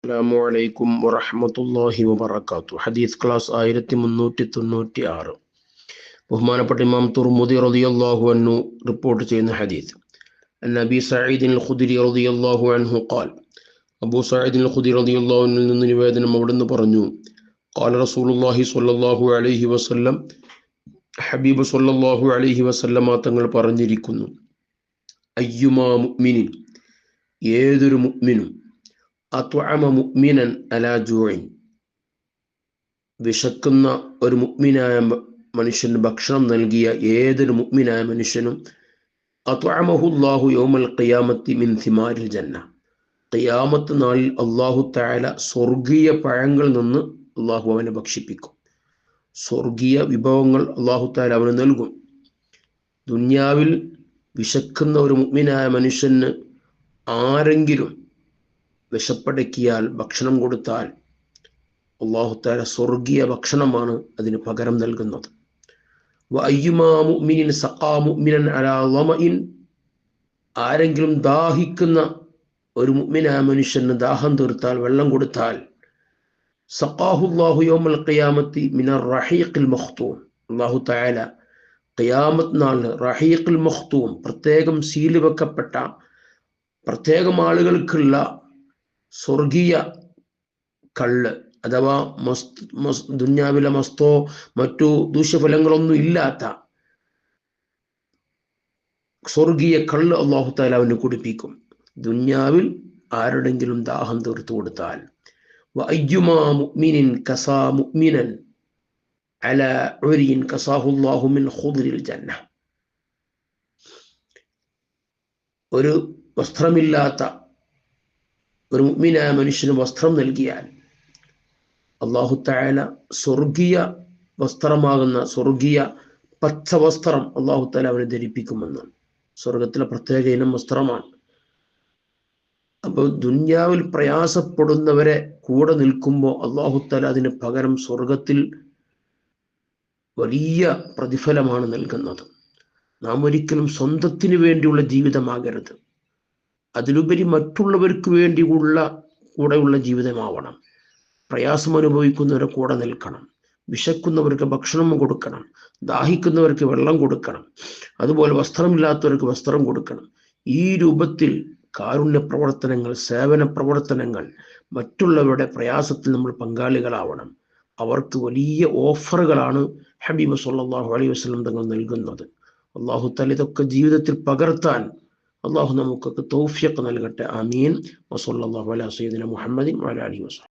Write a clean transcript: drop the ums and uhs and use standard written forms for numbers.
അസ്സലാമു അലൈക്കും വറഹ്മത്തുള്ളാഹി വബറകാതുഹു. ഹദീസ് ക്ലാസ് 1396. ബഹുമാനപ്പെട്ട ഇമാം തുർമുദി റളിയല്ലാഹു അൻഹു റിപ്പോർട്ട് ചെയ്യുന്ന ഹദീസ്. നബി സഈദ് അൽ ഖുദരി റളിയല്ലാഹു അൻഹു ഖാൽ, അബൂ സഈദ് അൽ ഖുദരി റളിയല്ലാഹു അൻഹു നിന്ന് നിവേദനം അവിടുന്ന് പറഞ്ഞു, ഖാല റസൂലുള്ളാഹി സ്വല്ലല്ലാഹു അലൈഹി വസല്ലം, ഹബീബ് സ്വല്ലല്ലാഹു അലൈഹി വസല്ലമ തങ്ങൾ പറഞ്ഞിരിക്കുന്നു, അയ്യുമാ മുഅ്മിനിൻ, ഏതൊരു മുഅ്മിനും അത്വഅമ മുഅ്മിനൻ അലാ ജൂഇൻ, വിശക്കുന്ന ഒരു മുഅ്മിനായ മനുഷ്യന് ഭക്ഷണം നൽകിയ ഏതൊരു മുഅ്മിനായ മനുഷ്യനും അത്വഅമഹുല്ലാഹു യൗമൽ ഖിയാമത്തി മിൻ തിമാരിൽ ജന്ന, ഖിയാമത്ത് നാളിൽ അല്ലാഹു തആല സ്വർഗീയ പഴങ്ങളിൽ നിന്ന് അല്ലാഹു അവനെ ഭക്ഷിപ്പിക്കും. സ്വർഗീയ വിഭവങ്ങൾ അല്ലാഹു തആല അവന് നൽകും. ദുനിയാവിൽ വിശക്കുന്ന ഒരു മുഅ്മിനായ മനുഷ്യന് ആരെങ്കിലും വിശപ്പടക്കിയാൽ ഭക്ഷണം കൊടുത്താൽ അല്ലാഹു തആല സ്വർഗീയ ഭക്ഷണമാണ് അതിന് പകരം നൽകുന്നത്. വഅയ്യുമാ മുഅ്മിനിൻ സഖാ മുഅ്മിനൻ അലാ ളമഇൻ, ആരെങ്കിലും ദാഹിക്കുന്ന ഒരു മുഅ്മിനായ മനുഷ്യന് ദാഹം തീർത്താൽ, വെള്ളം കൊടുത്താൽ, സഖാഹുല്ലാഹു യൗമൽ ഖിയാമത്തി മിനർ റഹീഖിൽ മഖ്തൂം, അല്ലാഹു തആല ഖിയാമത്ത് നാളിൽ റഹീഖുൽ മഖ്തൂം, പ്രത്യേകം സീല് വെക്കപ്പെട്ട പ്രത്യേകം ആളുകൾക്കുള്ള സ്വർഗീയ കള്ള്, അഥവാ ദുന്യാവിലെ മസ്തോ മറ്റു ദൂഷ്യഫലങ്ങളൊന്നും ഇല്ലാത്ത സ്വർഗീയ കള്ള് അല്ലാഹു തആല അവന് കുടിപ്പിക്കും. ദുന്യാവിൽ ആരുടെങ്കിലും ദാഹം തീർത്തു കൊടുത്താൽ. വഅയ്യുമാ മുഅ്മിനിൻ കസാ മുഅ്മിനൻ അലാ ഉരിൻ കസാഹുല്ലാഹു മിൻ ഖുദ്രിൽ ജന്ന, ഒരു വസ്ത്രമില്ലാത്ത ഒരു മുഅ്മിനായ മനുഷ്യന് വസ്ത്രം നൽകിയാൽ അല്ലാഹു തആല സ്വർഗീയ വസ്ത്രമാകുന്ന സ്വർഗീയ പച്ച വസ്ത്രം അല്ലാഹു തആല അവനെ ധരിപ്പിക്കുമെന്നാണ്. സ്വർഗത്തിലെ പ്രത്യേക ഇനം വസ്ത്രമാണ്. അപ്പോൾ ദുന്യാവിൽ പ്രയാസപ്പെടുന്നവരെ കൂടെ നിൽക്കുമ്പോൾ അല്ലാഹു തആല അതിന് പകരം സ്വർഗത്തിൽ വലിയ പ്രതിഫലമാണ് നൽകുന്നത്. നാം ഒരിക്കലും സ്വന്തത്തിന് വേണ്ടിയുള്ള ജീവിതമാകരുത്, അതിലുപരി മറ്റുള്ളവർക്ക് വേണ്ടിയുള്ള കൂടെയുള്ള ജീവിതമാവണം. പ്രയാസം അനുഭവിക്കുന്നവരെ കൂടെ നിൽക്കണം, വിശക്കുന്നവർക്ക് ഭക്ഷണം കൊടുക്കണം, ദാഹിക്കുന്നവർക്ക് വെള്ളം കൊടുക്കണം, അതുപോലെ വസ്ത്രമില്ലാത്തവർക്ക് വസ്ത്രം കൊടുക്കണം. ഈ രൂപത്തിൽ കാരുണ്യ പ്രവർത്തനങ്ങൾ, സേവന പ്രവർത്തനങ്ങൾ, മറ്റുള്ളവരുടെ പ്രയാസത്തിൽ നമ്മൾ പങ്കാളികളാവണം. അവർക്ക് വലിയ ഓഫറുകളാണ് ഹബീബ് സ്വല്ലല്ലാഹു അലൈഹി വസല്ലം തങ്ങൾ നൽകുന്നത്. അല്ലാഹു തആല ഇതൊക്കെ ജീവിതത്തിൽ പകർത്താൻ അല്ലാഹു നമുക്കൊക്കെ തൗഫീഖ് നൽകട്ടെ. ആമീൻ. വസല്ലല്ലാഹു അലാ സയ്യിദിന മുഹമ്മദിൻ വഅലാ ആലിഹി വസല്ലം.